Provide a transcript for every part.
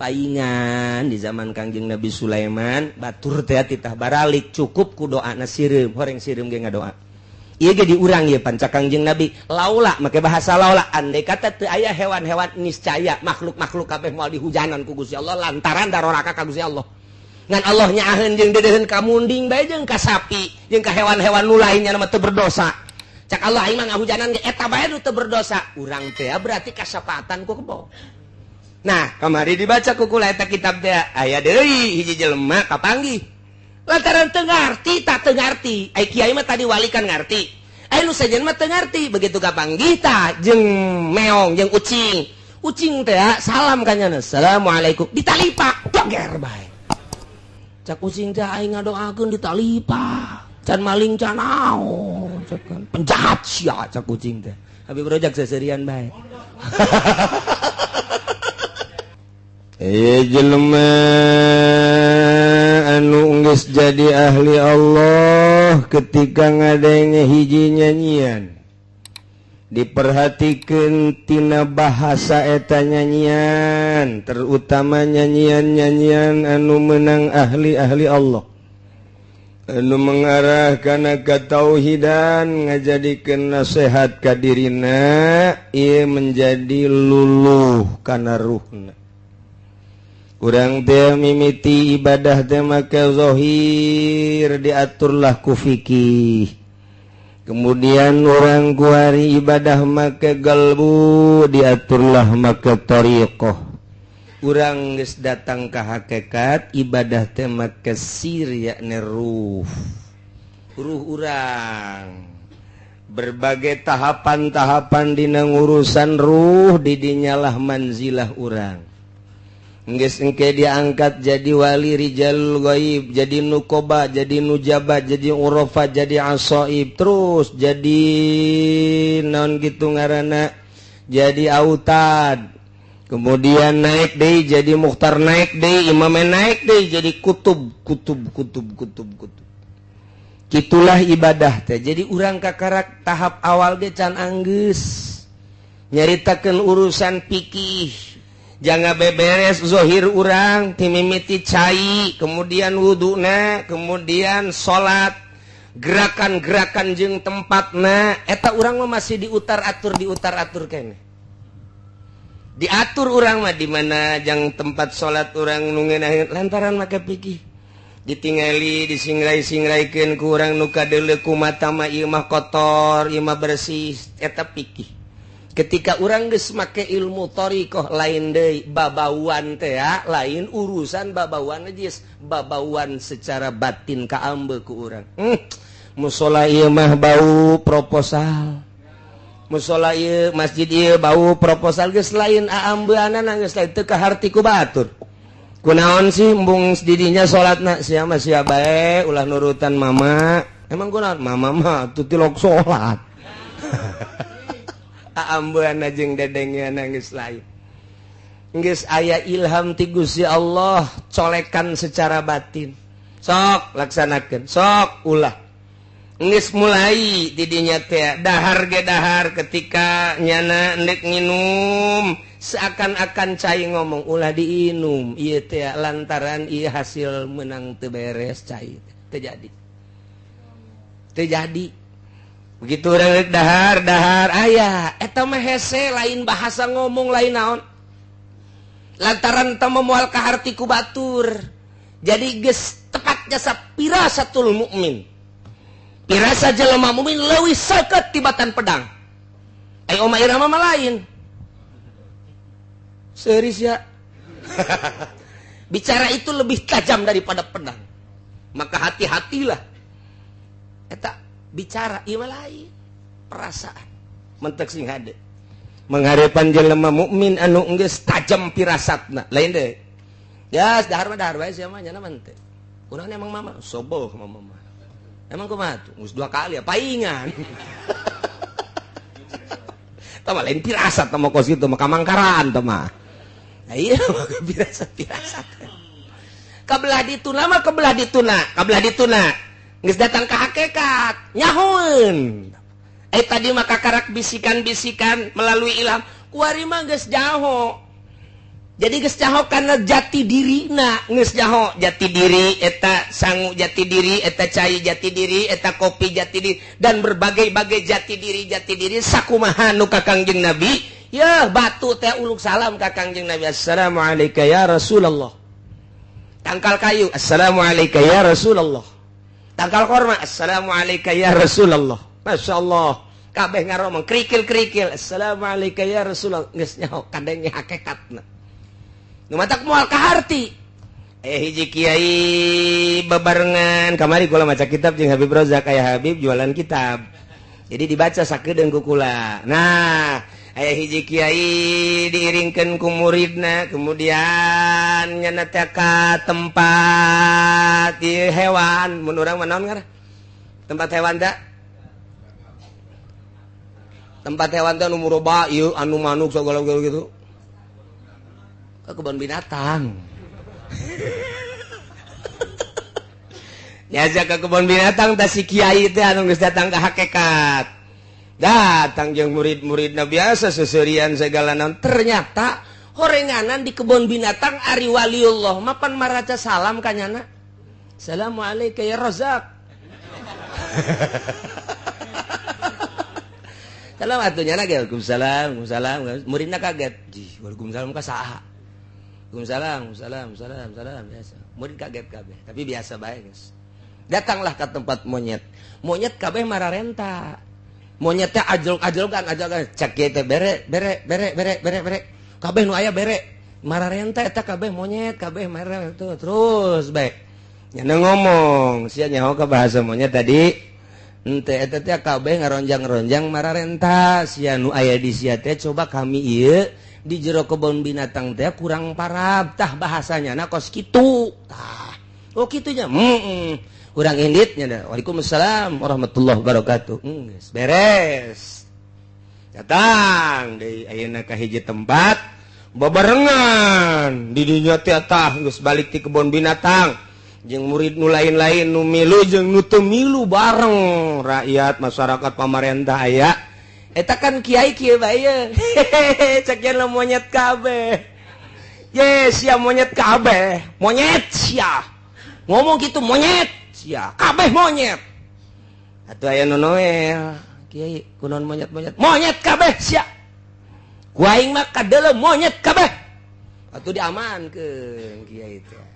paingan di zaman Kangjeng Nabi Sulaiman batur teh titah baralik cukup ku doana sireum horeng sireum ge ngadoa ieu ge diurang ieu panca Kangjeng Nabi laula make bahasa laula andai kata teu aya hewan-hewan niscaya makhluk-makhluk kabeh moal dihujanan ku Gusti Allah lantaran daroraka ka Gusti Allah ngan Allah nyaaheun jeung dedeuheun ka munding bae jeung ka sapi jeung ka hewan-hewan nu lainnya mah teu berdosa cak Allah aing mah ngahujanan ge eta bae nu teu berdosa urang teh berarti kasapaatan ku kebo. Nah, kamari dibaca ku kula eta kitab teh aya deui hiji jelema kapanggih. Lantaran teu ngarti tak teu ngarti. Ai kiai mah tadi wali kan ngarti. Ai nu sajen mah teu ngarti, begitu kapanggih tah jeung meong jeung ucing. Ucing teh salam ka nyana. Assalamualaikum. Ditalipak, doger bae. Cak ucing teh aing ngadoakeun ditalipak. Can maling can naon, cak penjahat sia cak ucing teh. Abi brojak seserian bae. Jelema anu geus jadi ahli Allah ketika ngadenge hiji nyanyian diperhatikeun tina bahasa eta nyanyian terutama nyanyian-nyanyian anu meunang ahli-ahli Allah anu mengarah kana katauhidan ngajadikeun nasihat ka dirina ieu menjadi luluh kana ruhna. Urang teh mimiti ibadah teh make zahir diaturlah ku fikih. Kemudian orang kuari ibadah make galbu diaturlah make tariqah. Urang geus datang ka hakikat ibadah teh make sir yakni ruh. Ruh urang. Berbagai tahapan-tahapan dina urusan ruh didinyalah manzilah urang. Geus engke diangkat jadi wali rijalul ghaib, jadi nukoba, jadi nujaba, jadi urafa, jadi asaib, terus jadi naon gitu ngaranna, jadi autad. Kemudian naik deui jadi mukhtar, naik deui imam, naik deui jadi kutub. Kitulah ibadah teh. Jadi urang kakarak tahap awal ge can anggeus nyaritakeun urusan fikih. Jangan beberes zohir urang timimiti cai, kemudian wuduna, kemudian sholat, gerakan-gerakan jeung tempatna, eta urang mah masih diutar atur kene. Diatur urang mah di mana jang tempat sholat urang nu ngeunaheun lantaran make pikih. Ditingali disingrai-singraikeun ku urang nu kadeuleu kumata mah ieu mah kotor, ieu mah bersih, eta pikih. Ketika orang geus make ilmu thariqah lain deui babauan teh lain urusan babauan geus babauan secara batin kaambe ku urang. Musola ieu mah bau proposal. Musola ieu masjid ieu bau proposal geus lain aambeunana geus lain teu kaharti ku batur. Kunaon sih embung didinya salatna sia mah sia bae ulah nurutan mama. Emang kunaon mama mah teu tilok salat. Aambeuna jeung dedengeuna geus lain. Geus aya ilham ti Gusti Allah colekan secara batin. Sok laksanakeun, sok ulah. Geus mulai di dinya teh dahar ge dahar ketika nyana endek nginum seakan-akan cai ngomong ulah diinum ieu teh lantaran ieu hasil meunang teu beres cai teu jadi. Teu jadi. Begitu urang dahar aya eta mah hese lain bahasa ngomong lain naon lantaran teu moal kaharti ku batur jadi geus tepat jasa pirasatul mukmin pirasa jelema mukmin leuwih seukeut tibatan pedang ai oma irama mah lain seuris ya bicara itu lebih tajam daripada pedang maka hati-hatilah eta bicara ieu lain perasaan mentek sing hade mangharepan jelema mukmin anu geus tajam pirasatna lain deui ya dahar wae sia mah nya mah teh urang emang mama soboh mama emang kumaha tuh geus 2 kali paingan tah mah lain pirasat mah kos kitu mah kamangkaran tah mah ieu mah pirasat kabelah dituna geus datang ke hakikat nyahoeun tadi maka karak bisikan-bisikan melalui ilham kuari mah geus jaho jadi geus nyaho kana jati dirina geus nyaho jati diri eta sangu jati diri eta cai jati diri eta kopi jati diri dan berbagai-bagai jati diri sakumaha nu ka Kangjeng Nabi ya batu teh uluk salam ka Kangjeng Nabi assalamualaikum ya Rasulullah tangkal kayu assalamualaikum ya Rasulullah tangkal korma assalamualaikum ya Rasulullah masyaallah kabeh ngaromong krikil assalamualaikum ya Rasulullah geus nyaho kadenge hakikatna nu matak moal kaharti hiji kiai bebarengan kamari kula maca kitab jeung Habib Rozak aya Habib jualan kitab jadi dibaca sakedeung ku kula nah aya hiji kiai diiringkeun ku muridna kemudian nyana teh ka tempat hewan mun urang mah naon ngaran tempat hewan da tempat hewan teh anu muroba ieu anu manuk segala gitu ke kebun binatang nyajak ke kebun binatang teh si kiai teh anu geus datang ka hakikat datang jeung murid-muridna biasa seseurian segala naon ternyata horenganan di kebun binatang ari waliullah mapan maraca salam ka nyana assalamualaikum ya Rozak salam atunya na waalaikumsalam muridna kaget waalaikumsalam ka saha Waalaikumsalam biasa murid kaget kabeh tapi biasa bae guys datanglah ke tempat monyet kabeh mararenta monyet teh ajol-ajolkan cek kieu teh bere kabeh nu aya bere mararenta eta kabeh monyet kabeh marah tuh terus bae nya ngomong sia nyaho ka bahasa monyet tadi ente eta teh kabeh ngaronjang-ronjang mararenta sia nu aya di sia teh coba kami ieu di jero kebun binatang teh kurang parab tah bahasanya na kos kitu tah oh kitunya urang inditnya dah waalaikumsalam warahmatullahi wabarakatuh geus beres datang deui ayeuna ka hiji tempat babarengan di dinya teh tah geus balik ti kebun binatang jeung murid nu lain-lain nu milu jeung nu teu milu bareng rakyat masyarakat pamarentah aya eta kan kiai kieu bae cek yen monyet kabeh yes sia monyet kabeh monyet sia ngomong gitu monyet sia kabeh monyet atuh aya nu noel kiai kunaon monyet kabeh sia ku aing mah kadeuleu monyet kabeh atuh diamankeun kiai teh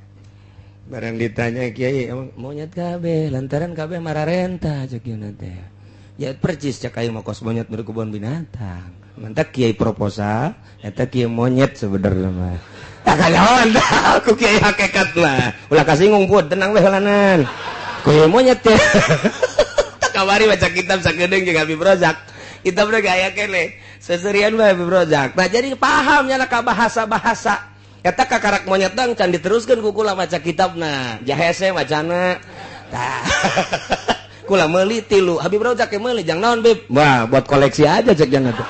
barang ditanya kiai monyet kabeh lantaran kabeh mararenta cek ieu teh ya percis cak aing mah kos monyet di kebun binatang mantap kiai proposal eta kiai monyet sebenarnya mah tak kawan aku kiai hakikat mah ulah kasih ngumpul tenang weh lanan kiai monyet teh tak kawari baca kitab sakedeung jeung Habib Rozak kitab teh aya keneh seserian bae Habib Rozak nah jadi paham nya ka bahasa-bahasa eta kakarak monyet tang can diteruskeun ku kula maca kitabna jahese macana tah kula meuli tilu Habib Rozak ke meuli jang naon Bib wah buat koleksi aja cek jangan tuh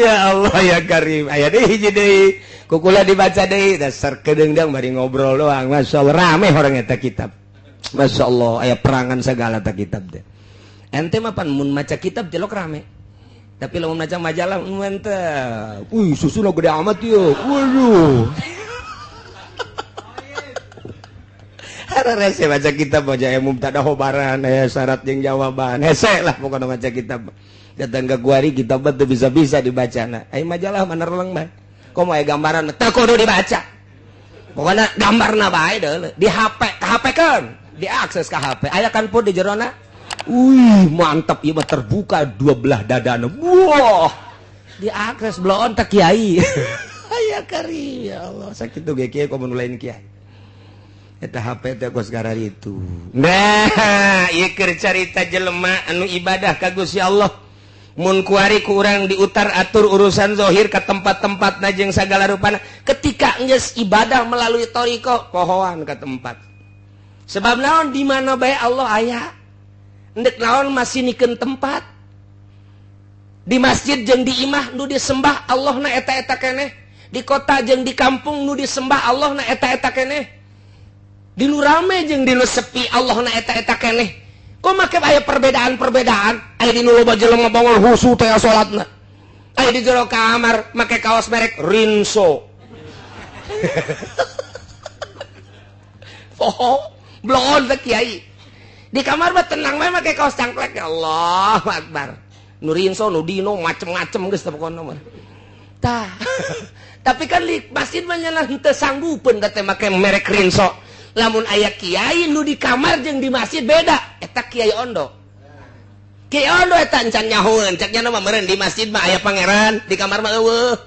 ya Allah ya Karim aya deui hiji deui ku kula dibaca deui dasar kedeungdang bari ngobrol doang masyaallah rame orang eta kitab masyaallah aya perangan segala ta kitab teh ente mah pan mun maca kitab jelok rame tapi lamun maca majalah mantap susuna gede amat yeuh waduh rese baca kitab aja mubtada khobaran syarat jeung jawaban hese lah pokokna maca kitab datang ka guari kitab teh bisa-bisa dibacana ai majalah manerleng bae komo aya gambaran teh kudu dibaca pokokna gambarna bae deuleu di HP ka HP-keun diakses ka HP aya kan pun di jerona mantap ieu mah terbuka dua belah dadana wah diakses bloon teh kiai aya kari ya Allah sakitu ge kiai komo lain kiai eta HP teh kos gara itu nah ieu keur carita jelema anu ibadah ka Gusti Allah mun kuari ku urang diutar atur urusan zahir ka tempat-tempatna jeung sagala rupana ketika geus ibadah melalui thariqah pohoan ka tempat sebab naon di mana bae Allah aya endek naon masinikeun tempat di masjid jeung di imah nu disembah Allahna eta-eta keneh di kota jeung di kampung nu disembah Allahna eta-eta keneh di nu rame jeung di nu sepi Allahna eta-eta keneh kok make aya perbedaan-perbedaan aya di nu loba jelema bangol husu teh salatna Ayo di jero kamar make kaos merek Rinso. Blon teh kiai. Di kamar mah tenang mah make kaos cangklek. Ya Allah Akbar. Nu Rinso nu Dino macem-macem geus teh pokona mah. Tah. Tapi kan di masjid mah nya henteu sanggupeun da teh make merek Rinso. Lamun aya kiai nu di kamar jeung di masjid beda. Eta kiai ondo. Kiai ondo eta encan nyahoeun, cek nya mah meureun di masjid mah aya pangeran, di kamar mah eueuh.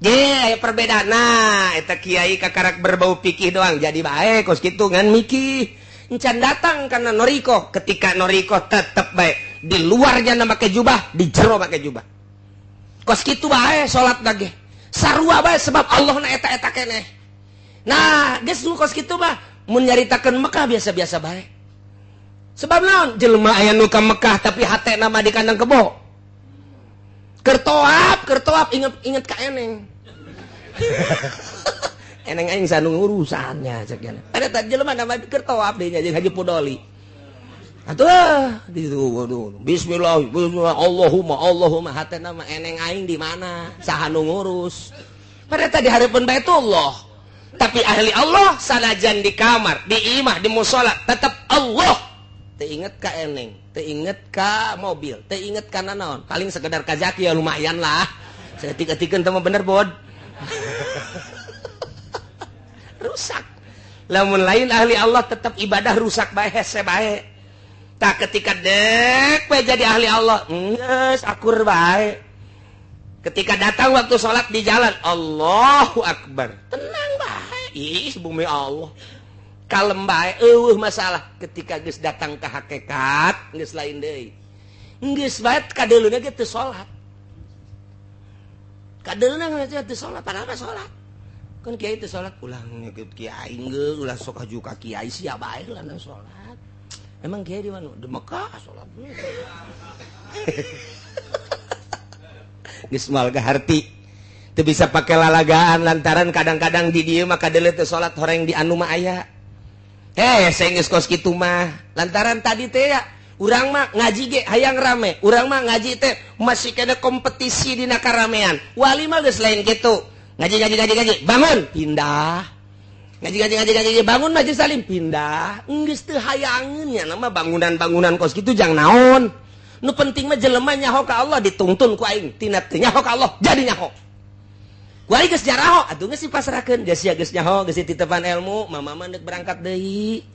Ye, aya perbedaan. Nah, eta kiai kakarak berbau pikih doang, jadi bae kos kitu ngan mikih. Encan datang kana noriko, ketika noriko tetep bae. Di luarnya make jubah, di jero make jubah. Kos kitu bae salat lagi. Sarua bae sebab Allah na eta-eta keneh. Nah, geus nu kos kitu mah mun nyaritakeun Mekah biasa-biasa bae. Sebab naon jelema aya nu ka Mekah tapi hate nama di kandang kebo. Kertoap inget ka eneng. Eneng aing sanu urusannya cek nya. Ada tah jelema nama kertoap deui nya jeung Haji Pudoli. Atuh di situ waduh. Bismillah, Allahumma hate nama eneng aing di mana? Saha nu ngurus? Pada tadi hareupeun Baitullah. Tapi ahli Allah sanajan di kamar, di imah, di mushola tetap Allah. Teinget ka eneng, teinget ka mobil, teinget ka naon, paling sekedar kazaki ya lumayan lah. Saya tiga-tiga teman bener bod. Rusak. Lamun lain ahli Allah tetap ibadah rusak bae hese bae. Tak ketika dek bae jadi ahli Allah, geus akur bae. Ketika datang waktu sholat di jalan, Allahu Akbar, tenang bae. Ih, bumi Allah. Kalem bae masalah ketika geus datang ke hakikat geus lain deui. Geus bae kadeuluna ge teu salat. Kadeuluna ge teu salat padahal salat. Kan kiai teu salat ulah ngikut kiai geus ulah sok haju ka kiai sia bae lah salat. Emang kiai di mana? Di Mekah salat. Geus mal ka harti. Teu bisa pake lalagaan lantaran kadang-kadang di dieu mah kadeuleu teu salat horeng di anu mah aya. Saya geus kos kitu mah. Lantaran tadi teh ya, urang mah ngaji ge hayang rame. Urang mah ngaji teh masih kena kompetisi dina karamean. Wali mah geus lain kitu. Ngaji, bangun, pindah. Ngaji, bangun majelis salim, pindah. Geus teu hayangeun nya nama bangunan-bangunan kos kitu jang naon. Nu penting mah jelema nyaho ka Allah dituntun ku aing. Tina teu nyaho ka Allah jadi nyaho. Kuali geus jaraho, atuh geus dipasrahkeun, geus sia geus nyaho, geus titipan ilmu, mama mah deuk berangkat deui.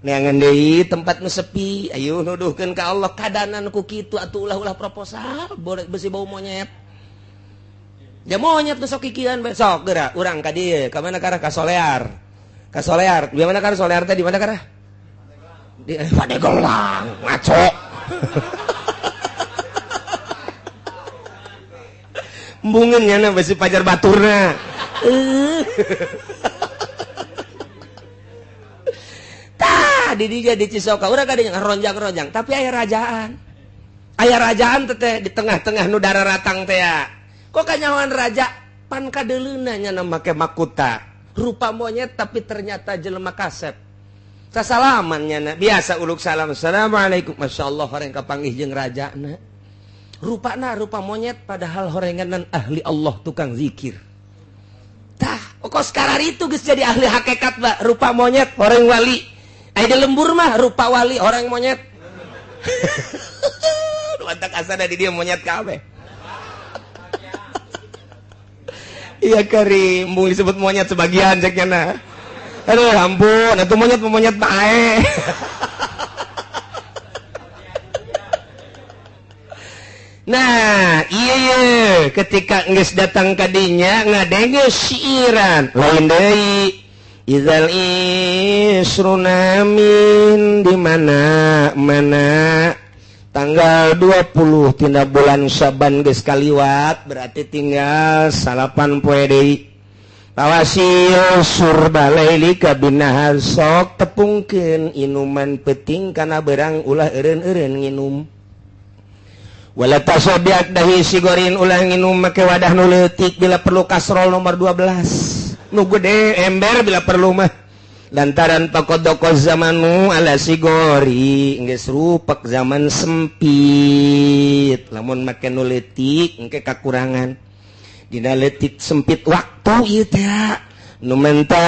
Neangan deui tempat nu sepi, ayo nuduhkeun ka Allah kadanan ku kitu atuh ulah-ulah proposal, besi bau monyet. Ya monyet nu sok kikieuan besok geura, urang ka dieu, ka mana karah ka Solear. Ka Solear, di mana karah Solear teh di mana karah? Di Padegelang, ngaco. Mbungeun nya besi pajar baturna. Tah di dieu di Cisoka urang ka dieu ronjang-ronjang tapi aya rajaan. Aya rajaan teh di tengah-tengah nu dararatang teh ya. Kok kanyawan raja pan kadeuleuna nya make makuta. Rupa monyet tapi ternyata jelema kasep. Sasalaman nya biasa uluk salam. Assalamualaikum. Masyaallah horeng kapanggih jeung rajana. Rupana rupa monyet padahal horenganan ahli Allah tukang zikir. Tah, kok sekarang itu geus jadi ahli hakikat Mbak, rupa monyet horeng wali. Aya di lembur mah rupa wali horeng monyet. Wantak asana di dia monyet kabeh. Iya Karim, mung disebut monyet sebagian ceknya nah. Aduh ampun, atuh monyet bae. Nah, iya ketika geus datang ka dinya ngadenge siiran lain deui izal isruna min di mana tanggal 20 tina bulan Syaban geus kaliwat berarti tinggal 8 poe deui tawasil surbalaili kabinahar sok tepungkeun inuman peuting kana berang ulah eureun-eureun nginum. Wala tasobiak dahi sigorin ulah nginum make wadah nu leutik bila perlu kasrol nomor 12. Nu gede ember bila perlu mah. Lantaran pakodoko zamanu ala sigori geus rupak zaman sempit. lamun make nu leutik engke kakurangan dina leutik sempit waktu ieu teh nu mentak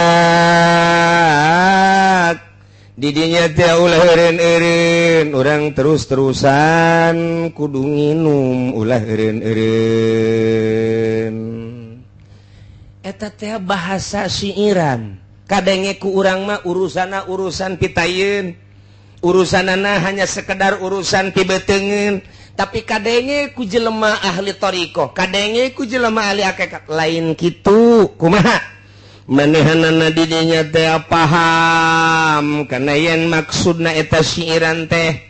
didinya teh ulah eureun-eureun urang terus-terusan kudu nginum ulah eureun-eureun eta teh bahasa syiiran kadenge ku urang mah urusana urusan pitayeun urusanana hanya sekedar urusan pibeteungeun tapi kadenge ku jelema ahli thariqah kadenge ku jelema ahli hakikat lain kitu kumaha manehanana di dinya teh paham kana yen maksudna eta syiiran teh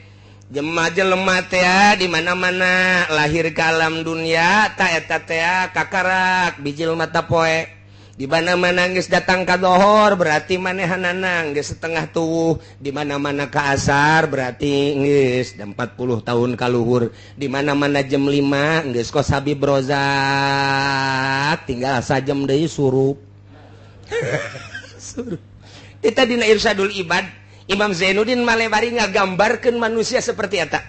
jelema teh di mana-mana lahir ka alam dunya ta eta teh kakarak bijil mata poe di mana-mana geus datang ka dohor berarti manehanana geus setengah tuwuh di mana-mana ka asar berarti geus 40 tahun ka luhur di mana-mana jam 5 geus kos Habib Rozak tinggal sajam deui surup surup kita dina Irsyadul Ibad Imam Zainuddin Malebari ngagambarkeun manusia seperti eta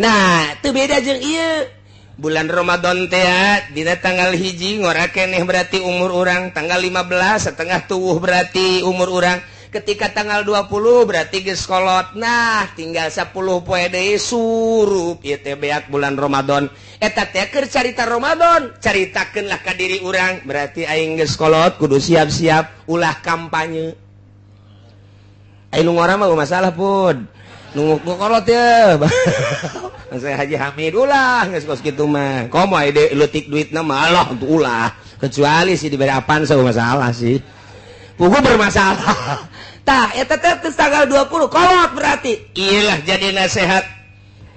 nah teu beda jeung ieu bulan Ramadan teh dina tanggal 1 ngora keneh berarti umur urang tanggal 15 setengah tuwuh berarti umur urang ketika tanggal 20 berarti geus kolot nah tinggal 10 poe deui surup ieu teh beak bulan Ramadan eta teh keur carita Ramadan caritakeunlah ka diri urang berarti aing geus kolot kudu siap-siap ulah kampanye aing nu ngora mah masalah pun nu kolot ya saya Haji Hamid ulah geus kos kitu mah komo ide leutik duitna mah Allah untuk ulah kecuali sih diberi apaan saya masalah sih pugu bermasalah tah eta teh tanggal 20 kolot berarti iyalah jadi nasihat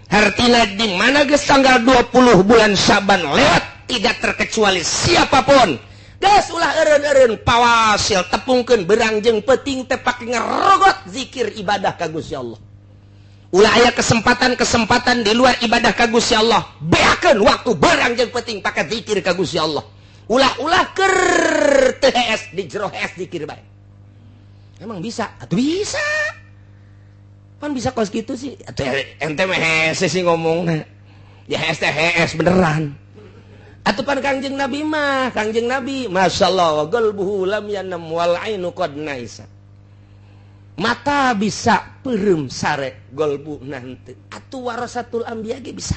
hartina di mana geus tanggal 20 bulan Syaban lewat tidak terkecuali siapapun geus ulah eureun-eureun pawasil tepungkeun berang jeung peuting teh pake ngarogot zikir ibadah ka Gusti Allah ulah aya kesempatan-kesempatan di luar ibadah ka Gusti Allah beakeun waktu barang jeung penting pakai zikir ka Gusti Allah ulah-ulah keur teu hees di jero hees zikir bae emang bisa atuh bisa pan bisa kos kitu sih atuh ente mah hees sih ngomongna ya hees teh hees beneran atuh pan Kangjeng Nabi mah Kangjeng Nabi masyaallah qalbuhu lam yanam wal ainu qad naisa mata bisa perem sare golbu nanti atuh warasatul anbiya ge bisa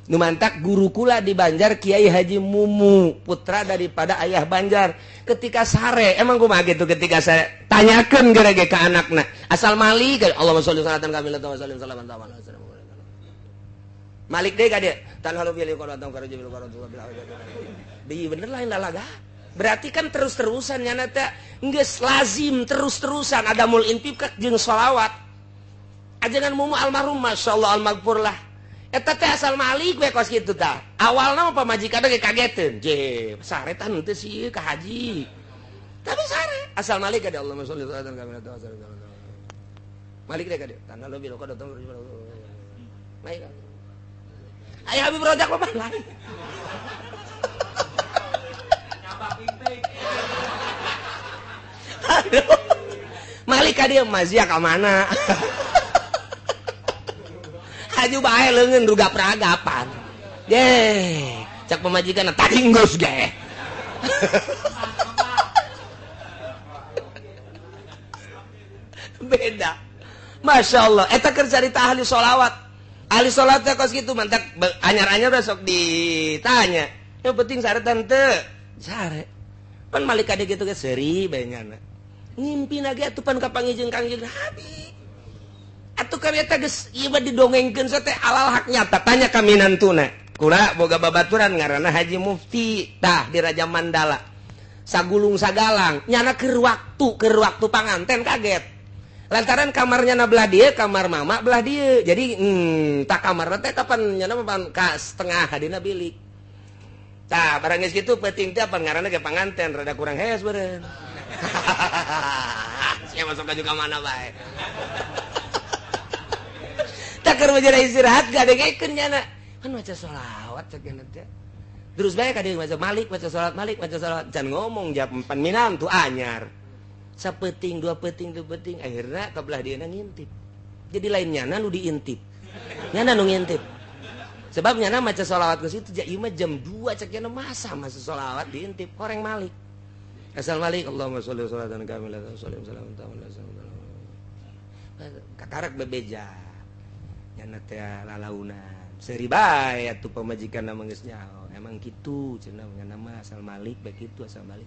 nu mantak guru kula di Banjar Kiai Haji Mumu putra daripada ayah Banjar ketika sare emang kumaha gitu ketika sare tanyakeun gerege ka anakna asal Malik Allahumma sholli salatan kamilatan wa sallim salaman ta'ala Malik deui ka dia tan halu bil qaratam karaji bil qaratam bil bener lain lalaga berarti kan terus-terusan nyana teh geus lazim terus-terusan ada mul infaq jeung sholawat ajengan mumu almarhum masyaallah almaghfur lah eta teh asal Malik we kos kitu tah awalna mah pamajikan ge kageteun je sare tah henteu sih ka haji tapi sare asal Malik ada Allahumma sholli alaihi wa sallam Malik deh ka dia tanggal lebih lo kada tahu baik aya Habib Rozak mah lain aduh Malik ka dia mazia ka mana haju bae leungeun ruga peragapan ye cak pemajikan tadi geus ge beda Masya Allah eta keur carita ahli sholawat ahli sholat teh kos kitu mantak anyar-anyar besok ditanya yang penting sare tante sare pan Malik ka dia gitu ge seuri bae nyana ngimpi lagi atuh pan kapangijeng Kangjeng Nabi atuh kami eta geus ieu mah didongengkeun teh alal hak nyata tanya ka minantuna kula boga babaturan ngaranna Haji Mufti tah di Raja Mandala sagulung sagalang nyana keur waktu panganten kaget lantaran kamarnya na belah dieu kamar mama belah dieu jadi tak kamarna teh kapan nyana ka setengah hadina bilik tah barang geus kitu penting teh apa ngaranna ge panganten rada kurang hees beureun saya masuk juga mana baik tak keur menjadi istirahat gak ada ngikeun nyana kan maca sholawat cek teh terus bae ka dieu maca Malik maca sholawat can ngomong jam 4 minam tuh anyar sapeting dua peting akhirnya ka belah dieuna ngintip jadi lain nyana nu diintip nyana nu ngintip sebabnya nama maca sholawat ke situ ieu mah jam 2 cek cenah masa sholawat diintip horeng Malik asal Malik Allahumma sholli sholatan kamilatan sholli salamun ta'ala katarak bebeja nyana teh lalaunan seuri bae atuh pamajikan nama geus nyaho emang kitu cenah nama asal Malik bae kitu asal Malik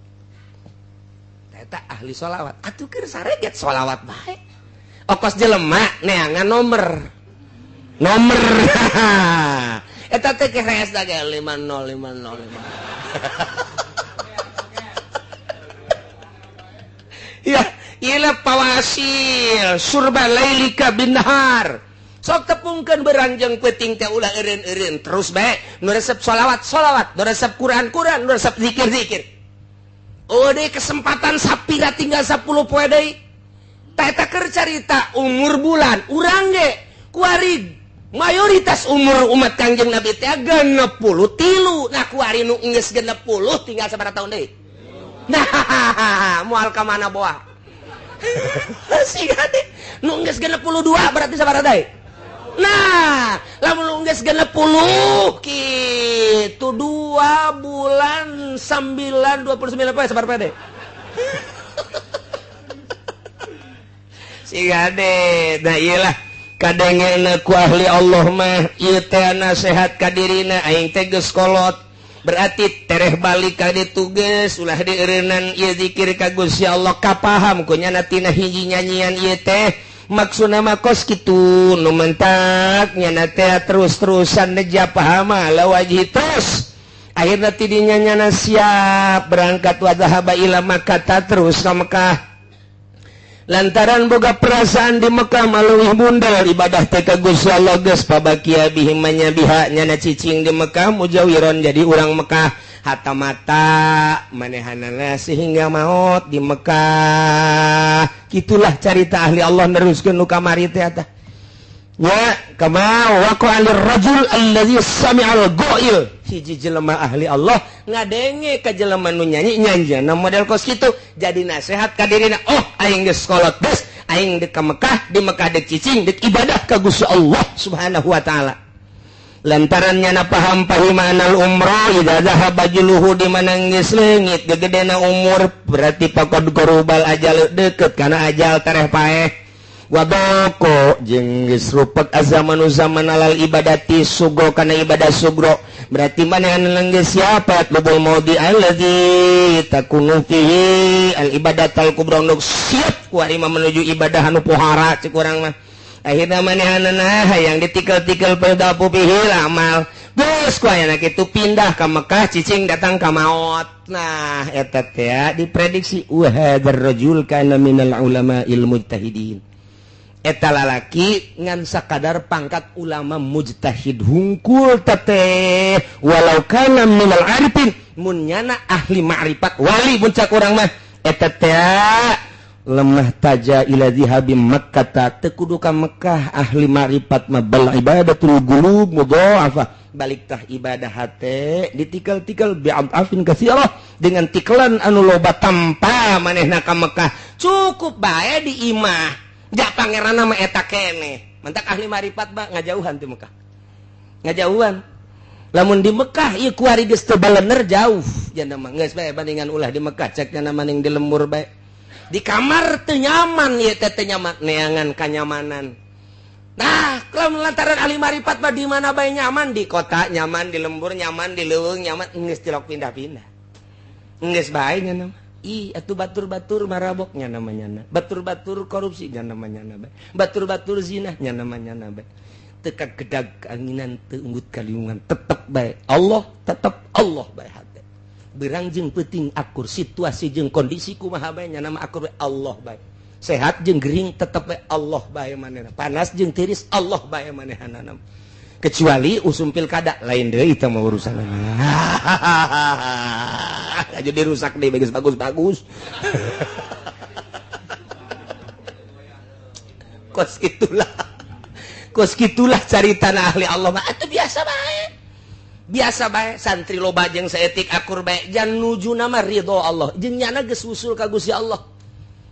eta ahli sholawat atuh keur sareget sholawat bae okos jelema neangan nomor eta teh keres da ge 50 ya ieu pawasil surba lailika binhar sok tepungkeun beranjang peuting teh ulah eureun-eureun terus bae nu resep sholawat nu resep Quran nu resep zikir deui kesempatan sapira tinggal 10 poe deui tah eta keur carita umur bulan urang ge kuari mayoritas umur umat Kangjeng Nabi teh 63 nah kuari nu geus 60 tinggal sabaraha tahun deui nah moal ka mana boah siga teh nu geus 62 berarti sabaraha deui nah lamun nu geus 60 kitu 2 bulan 9 29 poe sabaraha deui siga deh nah iyalah kadangena ku ahli Allah mah ieu teh nasehat ka dirina aing teh geus kolot berarti tereh balik ka ditu geus ulah dieureunnan ieu zikir ka Gusti Allah kapaham ku nya tina hiji nyanyian ieu teh maksudna mah kos kitu nu mentak nya teh terus-terusan neja paham la wajhi terus akhirna ti dinya nya siap berangkat wa zahaba ila Makkah terus ka Mekah lantaran boga perasaan di Mekah maleuwih bundal ibadah teh ka Gusti Allah geus pabakia bihim manyabiha nyana cicing di Mekah mujawiron jadi urang Mekah hatamata manehanana sehingga maut di Mekah kitulah carita ahli Allah neruskeun nu kamari teh eta ya kama waqa alir rajul allazi sami'al ghail hiji jelema ahli Allah ngadenge ka jelema nu nyanyi nyanjana model kos kitu jadi nasihat ka dirina oh aing geus kolot geus aing dek ka Mekah di Mekah dek cicing dek ibadah ka Gusti Allah Subhanahu wa taala lantaran nyana paham pahimanal umrah idza zahaba juluhu di mana geus leungit gegedena umur berarti faqad qarubal ajal deukeut kana ajal tareh paeh wadoko jeung geus rupek azamanu zaman alal ibadati sugro kana ibadah sugro berarti manehna geus siapa lubul maudi allazi takunu fihi al ibadatul kubra nuk siap ku ari menuju ibadah anu pohara cik urang mah akhirna manehna hayang ditikel-tikel pedapu fihi amal geus ku aya kitu pindah ka Mekah cicing datang ka maut nah eta teh diprediksi wa hadzal rajul kana minal ulama'il mujtahidin eta lalaki ngan sakadar pangkat ulama mujtahid hungkul teteh walau kana minal arifin mun nyana ahli ma'rifat wali buncak urang mah eta teh lemah taja ila dzihabi Makkah teu kudu ka Mekah ahli ma'rifat mah bal ibadatul qulub mudha'afah balik tah ibadah hate ditikel-tikel bi'afin katsirah dengan tikelan anu loba tanpa manehna ka Mekah cukup bae di imah jak pangeran nama eta kene mentak ahli marifat ba ngajauhan di Mekah ngajauhan lamun di Mekah ieu kuari geus teu balener jauh jana mah geus bae bandingan ulah di Mekah cek nya maning di lembur bae di kamar teu nyaman ieu teh teu nyaman neangan kanyamanan nah kalau lantaran ahli marifat ba di mana bae nyaman di kota nyaman di lembur nyaman di leuweung nyaman geus tilok pindah-pindah geus bae nya mah atuh batur-batur maraboknya namanya batur-batur korupsinya namanya batur-batur zinahnya namanya teka gedag anginan teu unggut kaliungan tetep bae Allah tetep Allah bae hate berang jeung peuting akur situasi jeung kondisi kumaha bae nya nama akur bae Allah bae sehat jeung gering tetep bae Allah bae manehna panas jeung tiris Allah bae manehna kecuali usum pilkada lain deui teh mah urusanna jadi rusak deh bagus kos gitulah carita ahli Allah mah atuh biasa bae santri loba jeung saeutik akur bae jan nuju nama ridho Allah jeung nyana geus usul ka Gusti Allah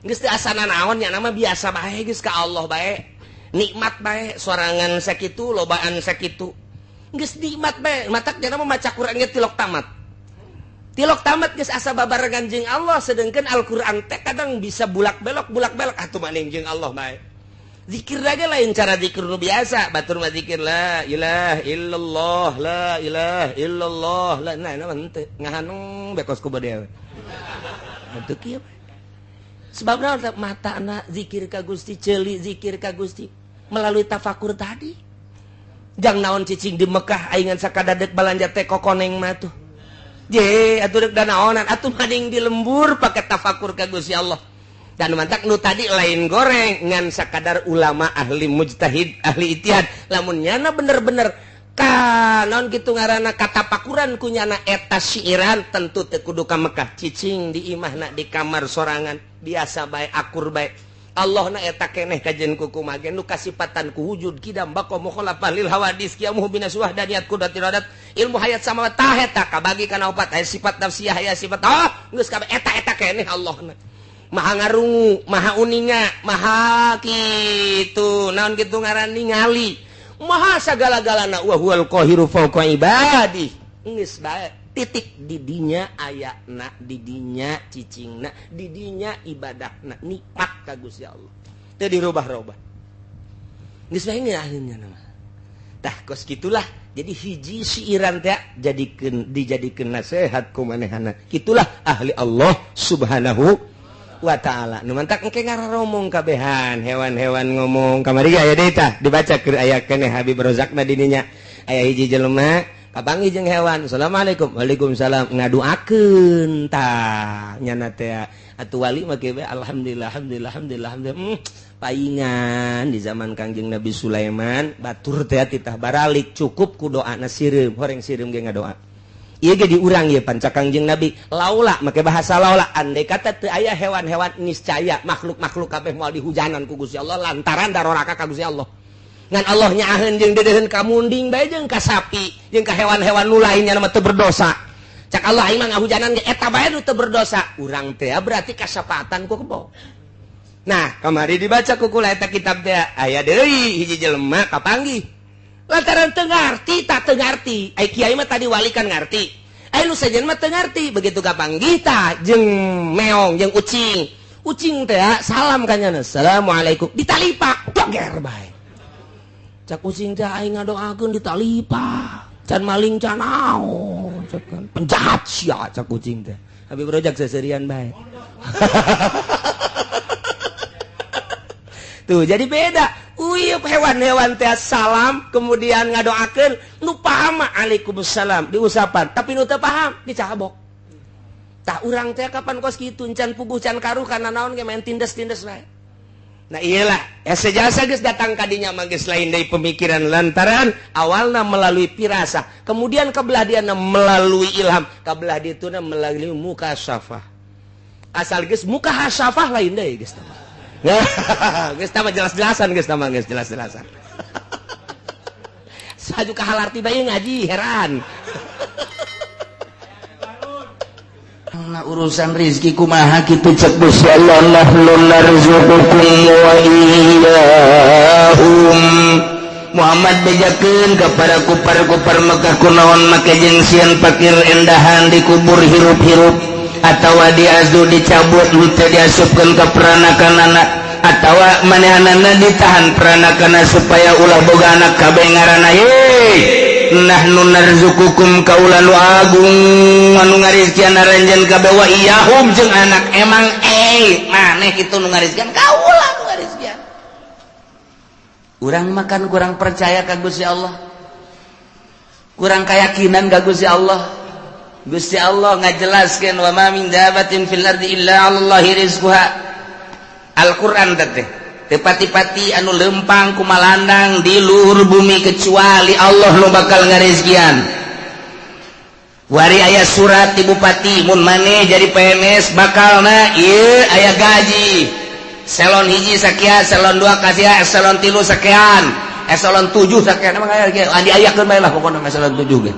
geus teu asana naon nya nama biasa bae geus ka Allah bae nikmat bae sorangan sakitu lobaan sakitu geus nikmat bae matak jana maca Quran ge tilok tamat geus asa babarengan jeung Allah sedengkeun Al-Qur'an teh kadang bisa bulak-belok atuh maning jeung Allah bae. Zikir lagi lain cara zikir nu biasa, batur mah zikir la ilaha illallah, la ilaha illallah, la nah teu ngahaneng bekos ku bade. Atuh kieu. Sebab naon matana zikir ka Gusti, ceuli zikir ka Gusti melalui tafakur tadi. Jang naon cicing di Mekah aing ngan sakadadek balanja teh kokoneng mah tuh. Je atuh deuk danaonan, atuh maning di lembur pake tafakur ka Gusti Allah. Dan mantak nu tadi lain goreng ngan sakadar ulama ahli mujtahid ahli ijtihad lamun nyana bener-bener naon kitu ngaranna katapakuran kunyana eta syairan tentu teu kudu ka Mekah cicing di imahna di kamar sorangan biasa bae akur bae Allahna eta keneh kajen kuku mage nu kasipatan ku wujud kidam baqo mukhalafah lil hawadis qiyamuh bina suhdaniyat qudrati radat ilmu hayat sama tah eta kabagi kana opat aya sifat nafsiyah aya sifat geus kabeh eta keneh Allahna maha ngarungu, maha uninga, maha kitu, naon kitu ngaran ningali, maha sagala-galana wa huwal qahiru fawqa ibadi. Geus bae titik di dinya ayana, di dinya cicingna, di dinya ibadahna, nikmat ka Gusti Allah. Teu dirubah-rubah. Geus bae ngeunaheun nama. Tah kos kitulah. Jadi hiji syairan teh dijadikeun nasihat ku manehana. Kitulah ahli Allah Subhanahu wa ta'ala. Nu mantak engke ngararomong kabehan hewan-hewan ngomong kamari aya deui tah dibaca keur aya keneh Habib Rozakna dininya. Aya hiji jelema kapanggih jeung hewan. Assalamualaikum. Waalaikumsalam. Ngaduakeun tah nyana teh atuh wali mah ge alhamdulillah. Paingan di zaman Kangjeng Nabi Sulaiman batur teh titah baralik cukup ku doana sireum horeng sireum ge ngadoa. Ieu ge diurang ieu panca Kangjeng Nabi laula make bahasa laula andai kata teu aya hewan-hewan niscaya makhluk-makhluk kabeh moal dihujanan ku Gusti Allah lantaran daroraka ka Gusti Allah. Ngan Allah nyaaheun jeung dedeuheun ka munding bae jeung ka sapi jeung ka hewan-hewan nu lainnya mah teu berdosa. Cak Allah aing mah ngahujanan ge eta bae nu teu berdosa. Urang teh berarti kasapaatan ku kebo. Nah, kamari dibaca ku kula eta kitab teh aya deui hiji jelema kapanggih lantaran teu ngarti tak teu ngarti ai kiai mah tadi wali kan ngarti ai nu sajen mah teu ngarti begitu kapanggih tah jeung meong jeung ucing teh salam kanyana assalamualaikum ditalipak doger bae cak ucing teh aing ngadoakeun ditalipak can maling can naon penjahat sia cak ucing teh Habib Rojak seserian bae tuh jadi beda uyup hewan-hewan teh salam kemudian ngadoakeun nu paham Waalaikumsalam diusapan tapi nu teu paham dicabok tah urang teh kapan kos kitu can puguh can karuh kana naon ge main tindes-tindes bae. Nah iyalah sejasa geus datang kadinya mah geus lain deui pemikiran lantaran awalna melalui pirasah kemudian kabelah diana melalui ilham kabelah dituna melalui mukasyafah asal geus mukasyafah lain deui geus geus tama jelas-jelasan geus tama geus jelas-jelasan. Saju ka halarti bae ngaji heran. Na urusan rezeki kumaha kitu cek Gusti Allah lahlul narzuqukum wa iyyahum. Muhammad bejakeun ka para kupar-kupar Mekah kunaon make jeung sieun fakir endahan dikubur hirup-hirup atawa diazdu dicabut teu diasupkeun ka peranakanana atawa manehanana ditahan peranakana supaya ulah boga anak kabeh ngaranna nahnu narzuqukum kaula nu agung anu ngarizkian aranjeun kabeh wa iyahum jeung anak emang maneh kitu nu ngarizkian kaula nu ngarizkian urang makan kurang percaya ka Gusti Allah kurang keyakinan ka Gusti Allah. Gusti Allah ngajelaskeun wa ma min dabatin fil ardi illa 'alallahi rizquha. Al-Qur'an teh tepati-pati anu lempang kumalandang di luhur bumi kecuali Allah nu bakal ngarizkian. Wari aya surat ti bupati mun maneh jadi PNS bakalna ieu aya gaji. Eselon hiji sakian, eselon 2 kasia, eselon 3 sakian, eselon 7 sakian. Emang aya ge diayakeun bae lah pokona eselon 7 ge.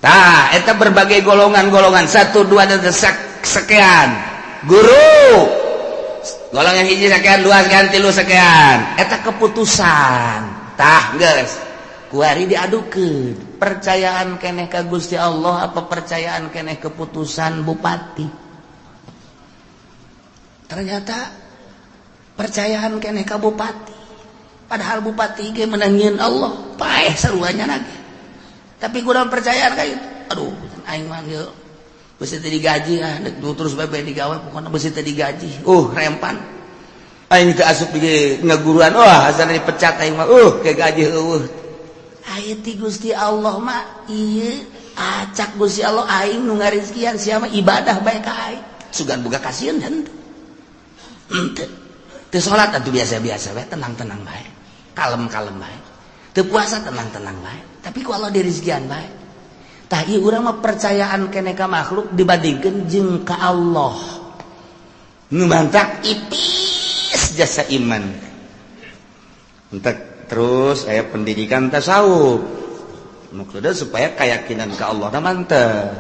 Tah, eta berbagai golongan-golongan 1, 2 dan sekian. Guru golongan hiji sekian, 2 sekian, 3 sekian. Eta keputusan. Tah, geus. kuari diadukeun percayaan keneh ka Gusti Allah apa percayaan keneh keputusan bupati. Ternyata percayaan keneh ka bupati, padahal bupati ge menangieun Allah paeh saruanya lagi. Tapi kurang percayaan ka itu, aduh aing mah geus beusi teu digaji terus bebe digawe pokona beusi teu digaji rempan aing teu asup di ngaguruan asana dipecat aing mah ke gaji aya ti Gusti Allah mah ieu acak Gusti Allah aing nu ngarizkian sia mah ibadah bae ka aing sugan boga kasieun henteu teu salat atuh biasa-biasa bae tenang-tenang bae kalem-kalem bae teu puasa tenang-tenang bae tapi ku Allah dirizkian bae tah ieu urang mah percayaan keneh ka makhluk dibandingkeun jeung ka Allah nu mantak ipis jasa iman entek. Terus aya pendidikan tasawuf maksudnya supaya keyakinan ke Allah mantap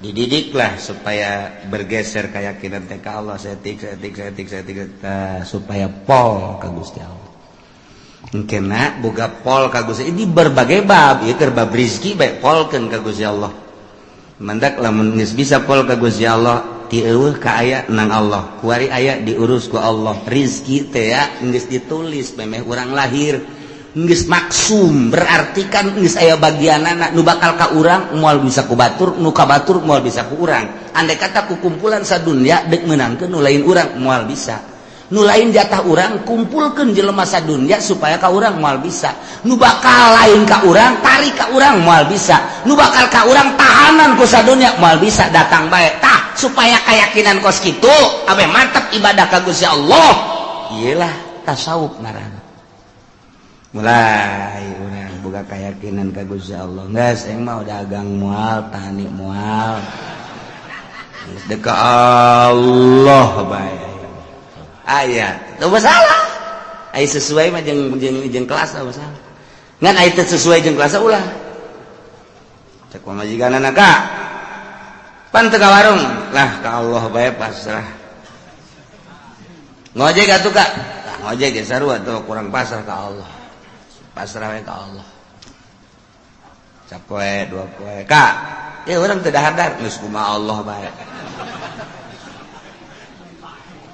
dididiklah supaya bergeser keyakinan ke Allah setik supaya pol ka Gusti Allah engkena boga pol ka Gusti ini berbagai bab ieu keur bab rezeki bae polkeun ka Gusti Allah mandak lamun geus bisa pol ka Gusti Allah ti eueuh ka aya nang Allah kuari aya diurus ku Allah rezeki teh ya geus ditulis memeh urang lahir geus maksum berarti kan geus aya bagianana nu bakal ka urang moal bisa ku batur nu ka batur moal bisa ku urang andai kata ku kumpulan sadunya deuk meunangkeun nu lain urang moal bisa nu lain jatah urang kumpulkeun jelema sadunya supaya ka urang moal bisa nu bakal lain ka urang tarik ka urang moal bisa nu bakal ka urang tahanan ku sadunya moal bisa datang bae tah supaya keyakinan kos kitu abe mantap ibadah ka Gusti Allah iyalah tasawuf ngaranna mulai urang boga keyakinan ka Gusti Allah geus aing mah dagang moal tani moal deuk ka Allah bae aya teu masalah aya sesuai mah jeung kelas teu masalah ngan aya teu sesuai jeung kelas ulah cek pamajikanana ka pan teu ka warung lah ka Allah bae pasrah ngojek atuh ka ngojek ge sarua atuh kurang pasrah ka Allah pasrah we ka Allah capoe dua poe kak urang teu dahar geus kumaha Allah bae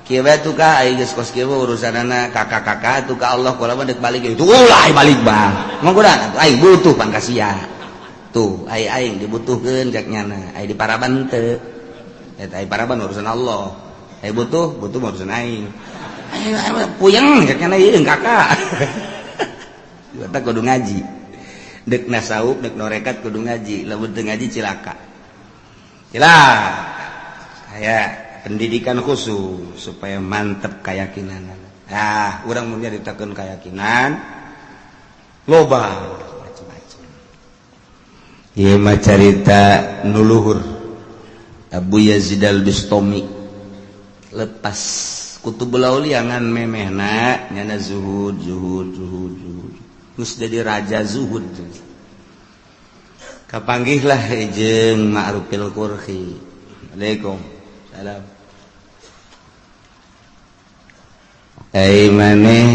kieu bae tuh ka aya geus kos kieu urusanana kakak-kakak tuh ka Allah kula mah deuk balik itu ulah balik bang manggodan atuh aing butuh pangkasia tuh aing dibutuhkeun cek nyana aya di paraban teu eta aya paraban urusan Allah aya butuh urusan aing puyeng cek nyana ieu kakak kita kudu ngaji dek nasawuf dek norekat kudu ngaji lamun teu ngaji cilaka aya pendidikan khusus supaya mantep keyakinan urang mun nyaritakeun keyakinan loba macam-macam ieu mah carita nu luhur Abu Yazid al-Bistami lepas kutubul aulia ngan memehna nyana zuhud geus jadi raja zuhud kapanggihlah jeung Ma'rufil Qurhi Assalamualaikum salam maneh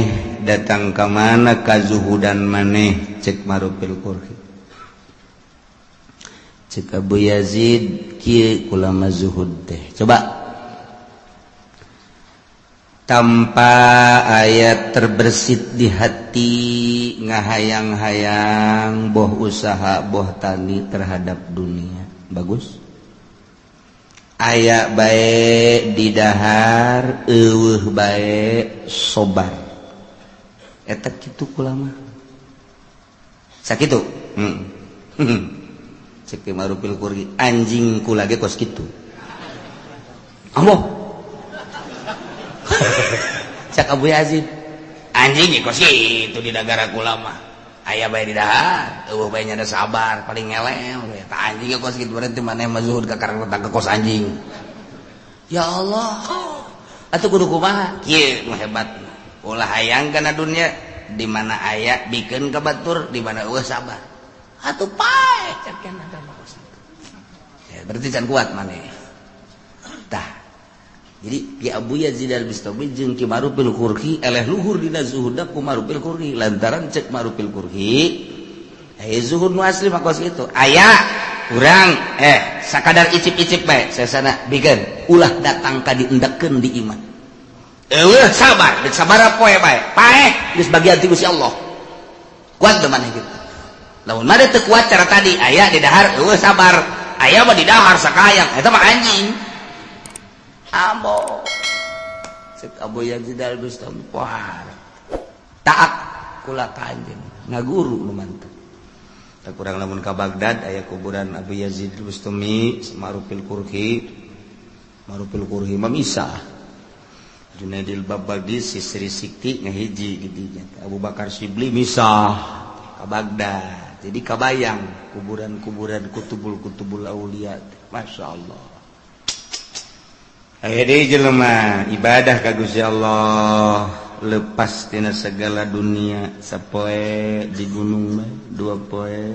datang ka mana ka zuhudan maneh cek Ma'rufil Qurhi cek Abu Yazid kieu ulama zuhud teh coba tanpa ayat terbersit di hati ngahayang-hayang boh usaha boh tani terhadap dunia bagus aya bae di dahar eueuh bae sobar eta kitu kulama sakitu cek Ma'rufil Qur'i anjing kula ge kos kitu ambo cak Abu Yazid anjing kos itu di negara kula mah aya bae di dahar eueuh bae nya sabar paling ngelem eta anjing kos kitu berarti maneh mah zuhud ka karang datang ke kos anjing ya Allah atuh kudu kumaha kieu nu hebat ulah hayang kana dunya di mana aya bikeun ka batur di mana eueuh sabar atuh pae cak kana kos ya berarti can kuat maneh tah jadi Ki Abu Yazid al-Bistami jeung Ki Ma'rufil Qurhi eleh luhur dina zuhudna ku Ma'rufil Qurhi lantaran cek Ma'rufil Qurhi zuhud nu asli mah kos itu aya urang sakadar icip-icip bae sesana bikin ulah datang ka diendekeun di iman sabar dek sabaraha poe bae paeh geus bagian ti Gusti Allah kuat teu maneh kitu lamun mah teu kuat cara tadi aya di dahar sabar aya mah di dahar sakayang eta mah anjing ambo cek Abu Yazid al-Bustami wah taat kula ka anjeun ngaguru nu mantep tak kurang lamun ka Baghdad aya kuburan Abu Yazid al-Bustami Marufil Kurhi mamisah Junaidil Babagis Sisri Sikti ngahiji didinya Abu Bakar Shibli misah ka Baghdad jadi kabayang kuburan-kuburan kutubul aulia Masya Allah aya deui jelema ibadah ka Gusti Allah lepas tina segala dunia sapoe di gunung dua poe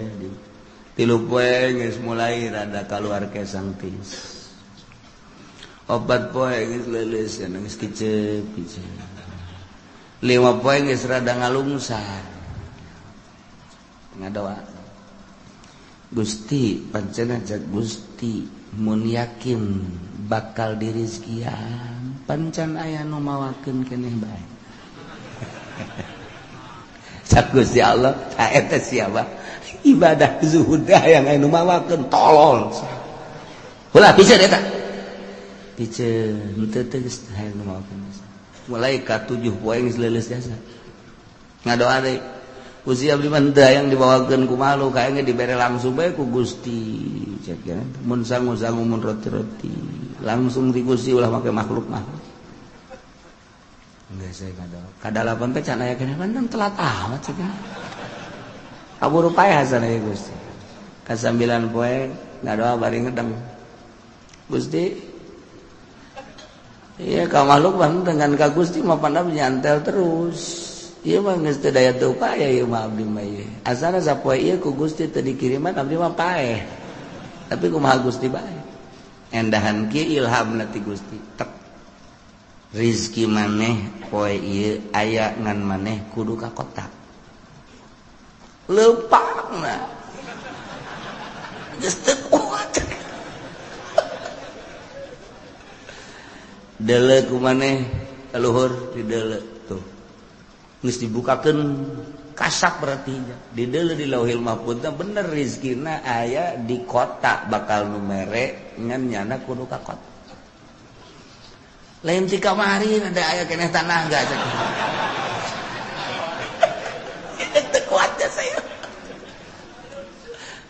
tilu poe geus mulai rada kaluar kesang tis opat poe geus leuleus geus kicep lima poe geus rada ngalungsar ngadoa Gusti pancena jak Gusti mun yakin bakal dirizkian pancan aya nu mawakeun keneh bae cak Gusti Allah eta siapa ibadah zuhud yang anu mawakeun tolol ulah piceun eta piceun teu geus hayang mawakeun mulai ka 7 poe geus leuleus jasa ngadoa deui Gusti abdi mah teu hayang dibawakeun ku makhluk hayang dibere langsung bae ku Gusti cek ya mun sangu-sangu mun roti-roti langsung di Gusti ulah make makhluk mah enggak saya kadalapan teh can aya keneh pandang telat amat cenah kaburu paeh hasan aya Gusti ka 9 poe ngadoa bari ngedeng Gusti iya ka makhluk mah dengan ka Gusti mah pandang nyantel terus ieu mah geus teu daya teu upaya ieu mah abdi mah ieu asana sapoe ieu ku Gusti teu dikiriman abdi mah paeh tapi kumaha Gusti bae endahan kieu ilhamna ti Gusti tek rizki maneh poe ieu aya ngan maneh kudu ka kota leupangna geus teu kuat deuleu ku maneh kaluhur di deuleu tuh geus dibukakeun kasap berarti di deuleu di Lauhil Mahfuz bener rizkina aya di kota bakal nu mere ngan nyana kudu ka kota lain ti kamari ada aya keneh tanah enggak cek itu kuatnya saya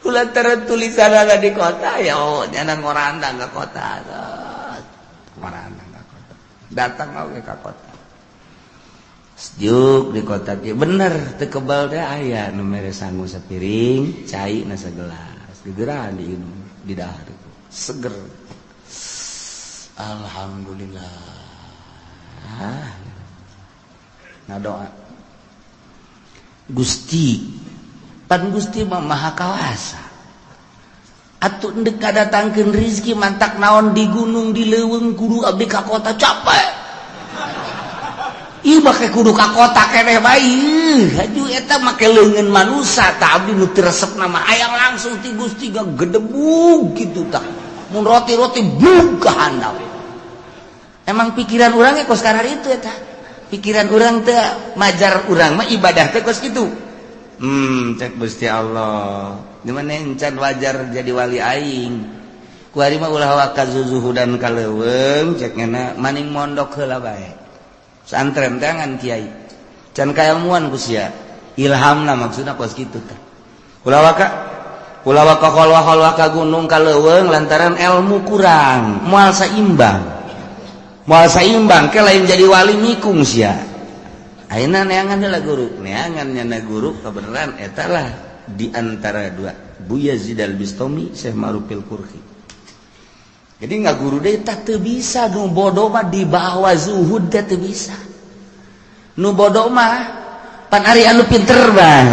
kulantaran tulisan ada di kota ya nyana ngorandang ke kota ngorandang ke kota datang oge ke kota sejuk di kota dia bener teu kebal teh aya nu mere sangu sapiring cai na sagelas digeran di inum di dahar seger alhamdulillah ngadoa Gusti pan Gusti mah maha kawasa atuh endek kadatangkeun rezeki mantak naon di gunung di leuweung kudu abdi ka kota capek ieu make kudu ka kota keneh bae haju eta make leungeun manusa tah abdi nu teu resepna mah aya langsung ti Gusti gedebug kitu tah mun roti-roti bug ka handap emang pikiran urang kos karar itu eta pikiran urang teh majar urang mah ibadah teh kos kitu cek Gusti Allah di mana encan wajar jadi wali aing ku ari mah ulah waka zuzuhudan ka leuweung cek ngana maning mondok heula bae santren teh ngan kiai can kailmuan ku sia ilhamna maksudna kos kitu teh ulah waka khalwa ka gunung ka leuweung lantaran ilmu kurang moal saimbang ke lain jadi wali mikung sia ayeuna neangan heula guru neangan nyana guru kebenaran eta lah di antara dua Bu Yazid al-Bustami Syekh Marufil Kurhi jadi ngaguru deui tah teu bisa nu bodoh mah di bawah zuhud teh teu bisa nu bodoh mah pan ari anu pinter mah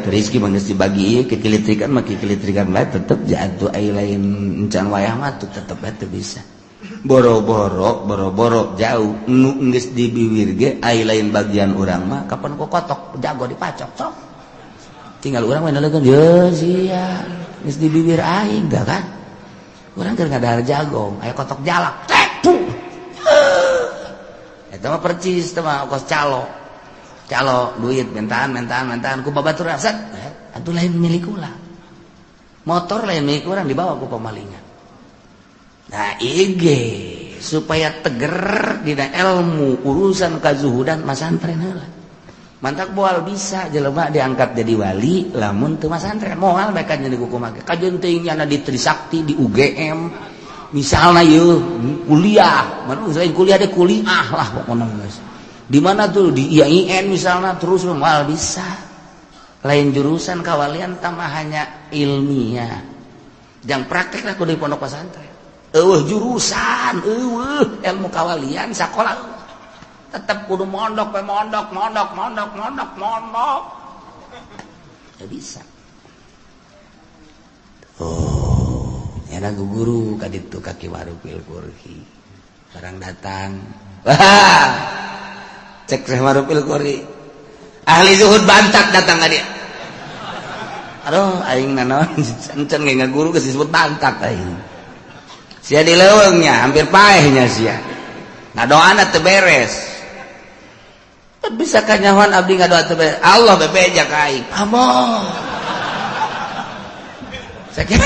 rezeki mah geus dibagi ieu kekilitrikan mah kekilitrikan bae tetep jatuh ai lain encan wayah mah tetep teu bisa boro-boro jauh nu geus di bibir ge ai lain bagian urang mah kapan ku kotok jago dipacok sok tinggal urang we nalekeun ye sia geus di bibir aing dah kan urang keur ngadahar jagong aya kotok jalak tek eta mah percis teh mah kos calo duit mentaan ku babaturan set atuh lain milik ulah motor lain milik urang dibawa ku pamalingan nah ige supaya teger dina ilmu urusan kazuhudan masantren heula mantak moal bisa jelema diangkat jadi wali lamun teu masantren moal mereka jadi kumaha kajeun teuing nya di Trisakti di UGM misalna yeuh kuliah mun selain kuliah deh kuliah lah pokona geus di mana tuh di IAIN misalna terus moal bisa lain jurusan kawalian tambah hanya ilmiah jang praktek lah kudu di pondok pesantren jurusan ilmu kawalian sakola tetap kudu mondok ya bisa ya guru kaditu kaki Marupil Qurhi barang datang cek Syekh Marupil Qurhi ahli zuhud bantak datang ka dia aduh aing nanon encen ge ngaguru geus disebut bantak aing sia di leuweungnya hampir paehnya sia ngadoana teu beres bisa kanyawan abdi ngadoa teu beres Allah bebeja ka aing amoh sakit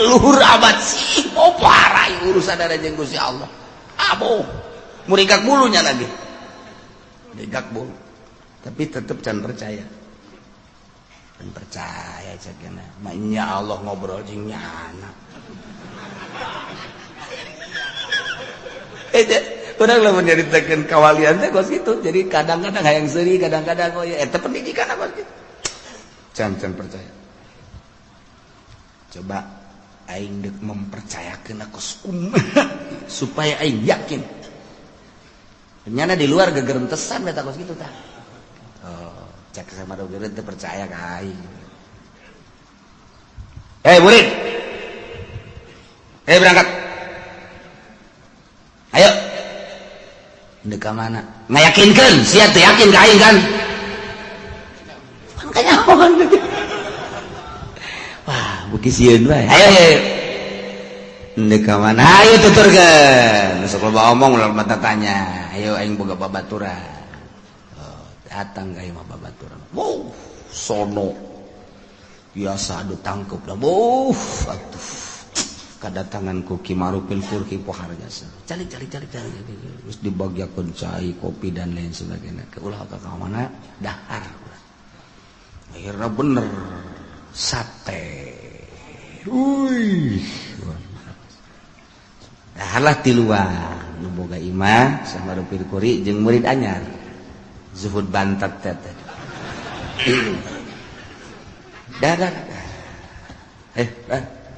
luhur abad sih parah urusan ada jeung Gusti Allah amoh murigak bulunya lagi murigak bulu tapi tetep can percaya cakena mainnya Allah ngobrol jeung nyana orang lah menyeritakan kawalian teh kos gitu jadi kadang-kadang hayang seuri kadang-kadang oh ya eta pendidikan apa gitu can percaya coba aing dek mempercayakeun aku supaya aing yakin nyana di luar gegerentesan beta kos gitu tah cek sama dogeun teh percaya ka aing murid berangkat ayo ndek ka mana ngayakinkeun sia teu yakin ka aing kan pan kanyawan wah buki sieun wae ayo ndek ka mana ayo tuturkeun sok loba omong ulah mata tanya ayo aing boga babaturan datang ka imah babaturan wow sono biasa adu tangkep lah atuh kadatangan ku Ki Marupil Qurhi poharnya cari terus dibagiakeun cai kopi dan lain sebagainya ke ulah ka mana dahar akhirnya bener sate dahar lah ti luar nu boga imah sama Marupil Qurhi jeung murid anyar zuhud bantat teh dah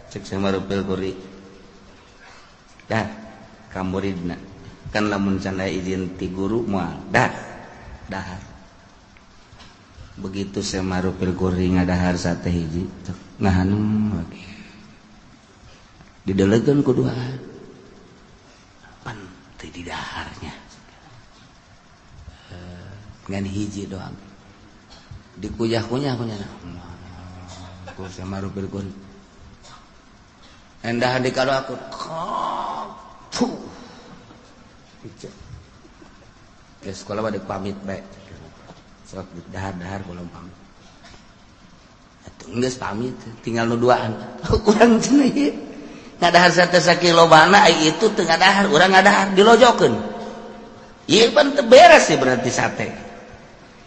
cek sama Marupil Qurhi dah ka muridna kan lamun canda izin ti guru moal dahar begitu sama Marupil Qurhi ngadahar sate hiji ngahanem lagi didelegeun ku duaan pan teu di daharnya ngan hiji doang dikuyah-kuyah ku sama Marupil Qurhi endah dikado aku ke sekolah pada pamit baik sok dahar kalau pamit atuh geus pamit tinggal nu duaan urang cenah ieu ngadahar sate sakilobana itu teu ngadahar urang ngadahar dilojokeun ieu pan teu beres sih berarti sate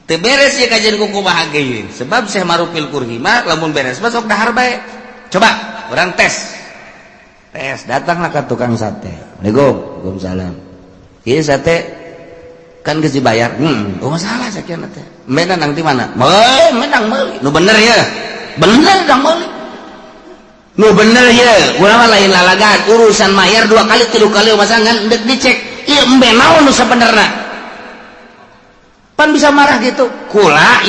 teu beres ya kajian kuku bahagia sebab Syekh Marupil Qurhi mah lamun beres mah sok dahar bae coba urang tes datanglah ke tukang sate Waalaikumsalam ieu sate kan geus dibayar masalah sakieu teh mena nang ti mana menang meuli nu bener ya bener dang meuli nu bener ya urang mah lain lalagan urusan mayar 2 kali 3 kali masangan dek dicek ieu embe naon nu sabenerna pan bisa marah gitu kula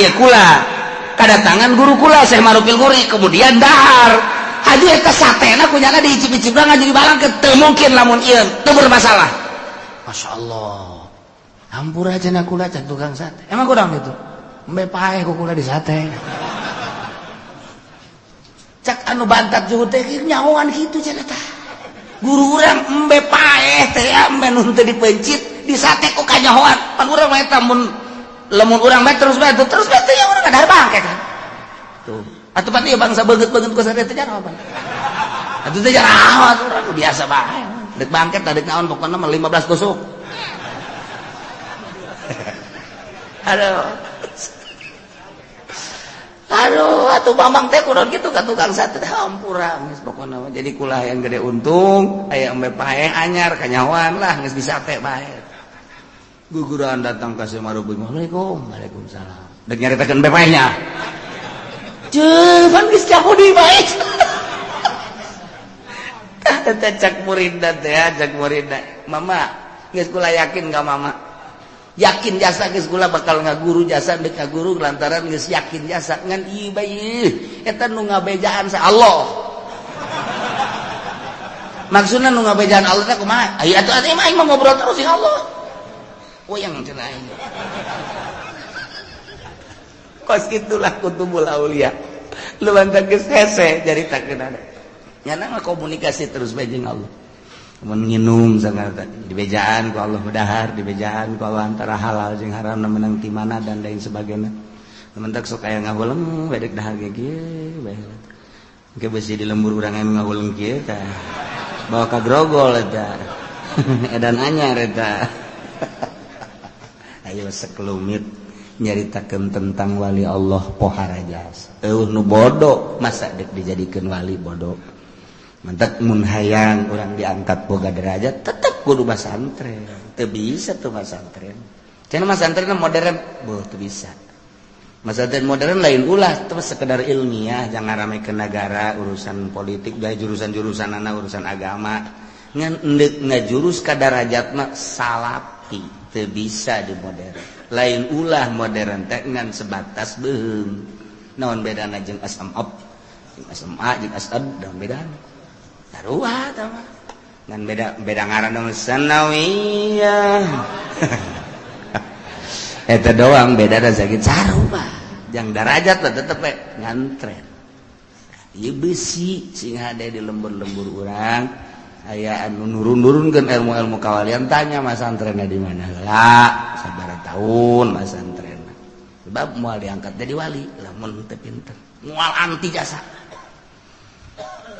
kadatangan guru kula Syekh Marupil Qurhi kemudian dahar hadi eta satena kunyana diicip-icip lah ngajari balang teu mungkin lamun ieu teu bermasalah masyaallah hampura cenah kula can tukang sate emang kurang gitu embe paeh ku kula di sate anu bantat juhud teh nyahoan kitu cenah tah guru urang embe paeh teh embe nu teu dipencit di sate ku kanyahoan pan urang mah eta mun lamun urang mah terus teh ya urang ada bangke kan tuh atuh pan ieu bangsa beungeut-beungeut ku sate teh jangan apa atuh teh jangan urang biasa bae dek bangket dek naon pokona mah 15 tusuk aduh atuh mamang teh kudu kitu ka tukang sate teh hampura geus pokona jadi kulah yang gede untung aya embe paeh anyar kanyahoan lah geus bisa teh bae guguran datang ka Sumarubun Assalamualaikum Waalaikumsalam dek nyaritakeun embe paehnya pan geus cahudi bae tah cak muridna teh cak muridna mama geus kula yakin ka mama yakin jasa geus kula bakal ngaguru jasa deuk ngaguru lantaran geus yakin jasa ngan ieu bae eta nu ngabejaan sa Allah maksudna nu ngabejaan Allah teh kumaha aya atuh atuh mah aing mah ngobrol terus jeung Allah yang cenah aing kos kitulah kutubul aulia lumantan geus hese jaritakeun ada nyana komunikasi terus bae jeung Allah menginum sangat dibejaan ku Allah dahar dibejaan ku Allah antara halal jeung haram menang ti mana dan lain sebagainya mentak sok aya ngahuleng bedek dahar ge kieu bae engke beusi di lembur urang anu ngahuleng kieu tah bawa ka grogol eta edan anyar eta ayo sakelumit nyaritakeun tentang wali Allah pohara jasa nu bodoh masa dek dijadikeun wali bodoh mantak mun hayang urang diangkat boga derajat tetep kudu masantren teu bisa tuh masantren cenah masantren modern teu bisa masantren modern lain ulah teu sekedar ilmiah jangan ramekeun negara urusan politik da jurusan-jurusanana urusan agama ngan endek ngajurus ka darajatna salapi teu bisa di modern lain ulah modern teh ngan sebatas beung naon bedana jeung SMA jeung SMA jeung asad daun bedana sarua tah mah ngan beda ngaran dong sanawiyah eta doang beda da sakit sarua jang derajat teh tetep ngantren ieu beusi sing hade di lembur-lembur urang aya anu nurun-nurunkeun ilmu-ilmu kawalian tanya masantrenna di mana heula sabaraha taun masantrenna sebab moal diangkat jadi wali lamun teu pinter moal anti jasa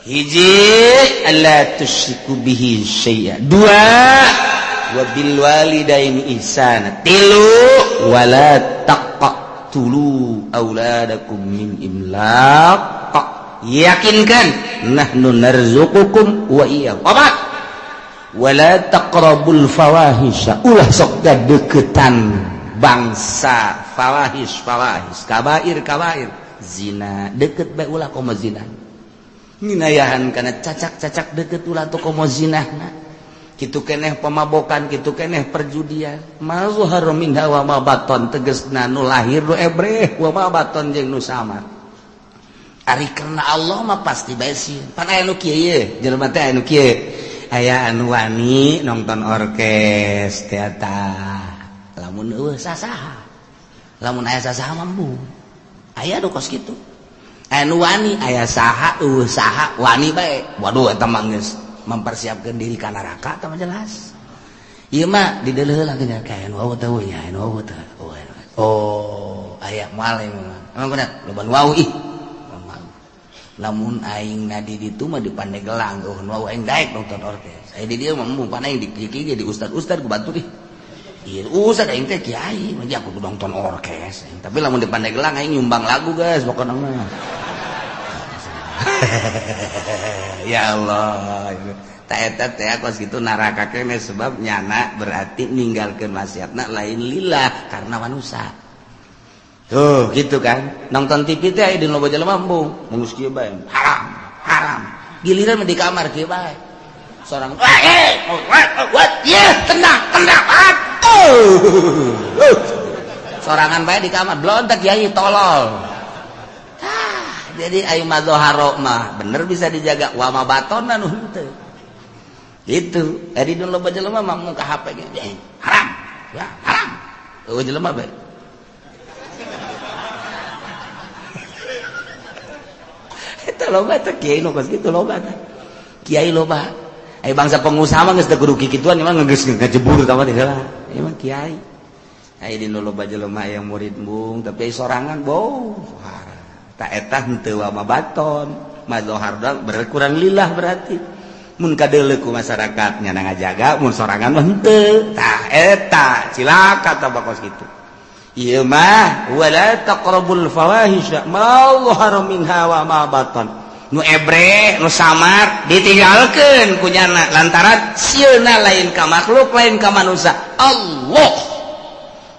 hiji alla tusyriku bihi syai'a dua wa bil walidaini ihsana tilu wala taqtulu auladakum min imlaq yakinkan nahnu narzuqukum wa iyyahum opat wala taqrabul fawahisha ulah sok gadeukeutan bangsa fawahis kabair zina deket bae ulah komo zina nginayahan kana cacak-cacak deket ulah teu komo zinahna kitu keneh pemabokan kitu keneh perjudian mazhar minha wa ma baton tegasna nu lahir nu ebreh wa ma baton jeung nu samar ari karena Allah mah pasti bae sieun pan aya nu kieu ye jelema teh anu kieu aya anu wani nonton orkes teater lamun eueuh sasaha lamun aya sasaha mampu aya nu kos kitu anu wani aya saha eueuh saha wani bae waduh eta mah geus mempersiapkeun diri ka neraka tah jelas ieu mah di deuleuh lah geunya ka anu wau teh we anu wau teh oh aya moal emang bener loba wau ih lamun aing nadi ditu mah di Pandeglang eueuh wau aing daek nonton orkes aya di dieu mah mung pan aing dikiki di ustad-ustad ku bantu deh ieu ustad aing teh kiai mah aku nonton orkes tapi lamun di Pandeglang aing nyumbang lagu guys pokona mah ya Allah ta eta teh kos kitu neraka keneh sebab nyana berarti ninggalkeun maksiatna lain lillah karena manusia tuh gitu kan nonton TV teh aya di loba jelema embung mungus kieu bae haram giliran di kamar kieu bae sorang ya tenang sorangan bae di kamar blontak kiai tolol jadi ayu madzoharo mah bener bisa dijaga wa ma batonna nu henteu gitu ari dun loba jelema mah mun ka HP ge haram ya haram eueuh jelema bae loba teh kiai nu kos kitu loba teh. Kiai loba. Bangsa pengusaha mah geus teu kudu kikituan mah geus ngajebur tah mah teh heula. Ieu mah kiai. Aya di loba jelema yang murid embung tapi sorangan bau. Tak eta henteu wa mabaton. Mazhar berkurang lillah berarti. Mun kadeuleu ku masyarakat nya ngajaga mun sorangan mah henteu. Tah eta cilaka tah bakos kitu. Ieu mah wala taqrabul fawahisha ma dhahara minha wa ma batan. Nu ebre nu samar ditinggalkeun ku nyana lantaran sieuna lain ka makhluk lain ka manusia. Allah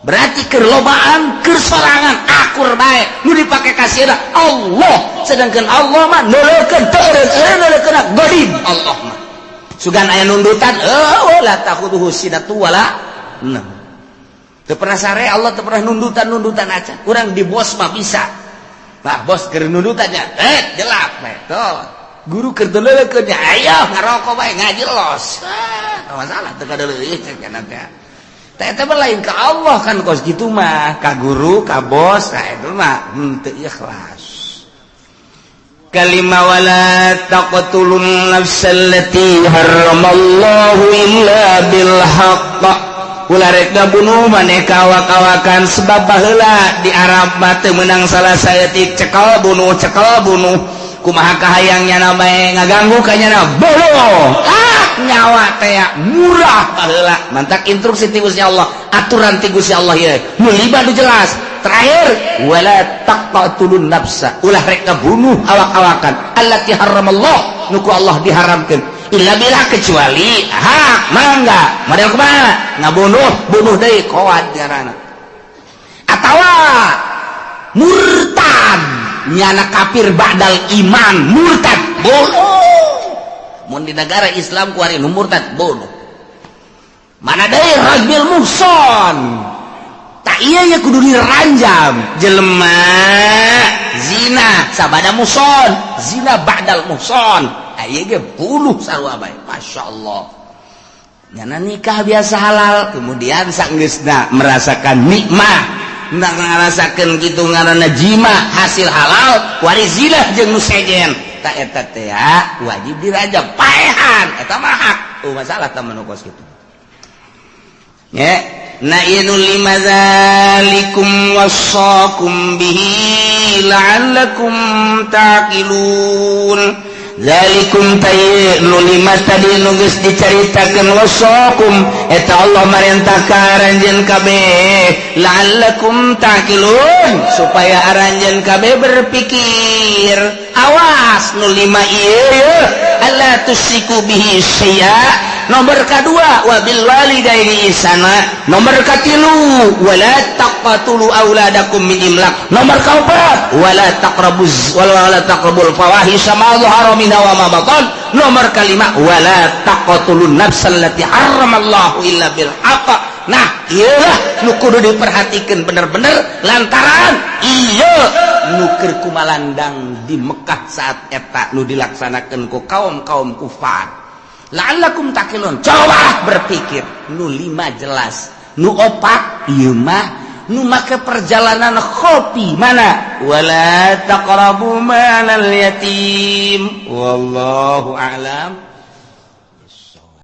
berarti kerlobaan kersorangan akur baik nu dipake kasieuna Allah sedangkan Allah mah neulekeun teureun neulekeun godim Allah mah sugan aya nundutan la takhuduhu sinatu wala nah teu pernah sare Allah teu pernah nundutan acan urang di bos mah bisa nah bos keur nundutannya jelap bae tuh guru keur neulekeun nya ayo ngarokok bae ngaji los masalah teu kadeuleui cenah teh eta mah lain ka Allah kan kos kitu mah ka guru ka bos itu mah teu ikhlas kalima wala taqtulun nafsallati haramallahu illa bil haqq ulah rek bunuh maneh kawa-kawakan sebab baheula di Arab mah teu meunang salah saeutik cekal bunuh kumaha kahayangnya na bae ngaganggu ka nyana bolo nyawa teh murah baheula mantak instruksi ti Gusti Allah aturan ti Gusti Allah ieu nu lima nu jelas terakhir wala taqtulun nafsa ulah rek bunuh awak-awakan allati haramallah nu ku Allah diharamkeun illa bila kecuali mangga model kumaha ngabunuh deui qawad ngaranna atawa murtad nyana kafir ba'dal iman murtad bunuh mun di negara Islam ku ari nu murtad bunuh mana deui rajul muhson tak iya ya kudu diranjam jelema zina sabada muhson zina ba'dal muhson aya ge bunuh sarua bae masyaallah nyana nikah biasa halal kemudian sanggeusna merasakan nikmat nak ngarasakeun kitu ngaranna jima hasil halal wari zina jeung nu sejen tak eta teh wajib dirajam paehan eta mah hak masalah tah manukos kitu ya na inul limadzalikum wasaqum bihi la'allakum taqilun zalikum tayyinu lima tadi nu geus dicaritakeun wasaqum eta Allah marentah ka aranjeun kabeh la'allakum taqilun supaya aranjeun kabeh berpikir awas nu lima ieu alla tusyriku bihi syai'a nomor kedua wabil walidaini ihsana nomor katilu wala taqtulu auladakum min imlaq nomor kaopat wala taqrabul fawahisha ma dhahara minha wa ma batan nomor kalima wala taqtulun nafsal lati haramallahu illa bil haqq nah ieulah nu kudu diperhatikeun bener-bener lantaran ieu nu keur kumalandang di Mekah saat eta nu dilaksanakeun ku kaum-kaum kufar la'allakum taqilun coba berpikir nu lima jelas nu opat ieu mah nu make perjalanan khofi mana wala taqrabu malal yatim wallahu a'lam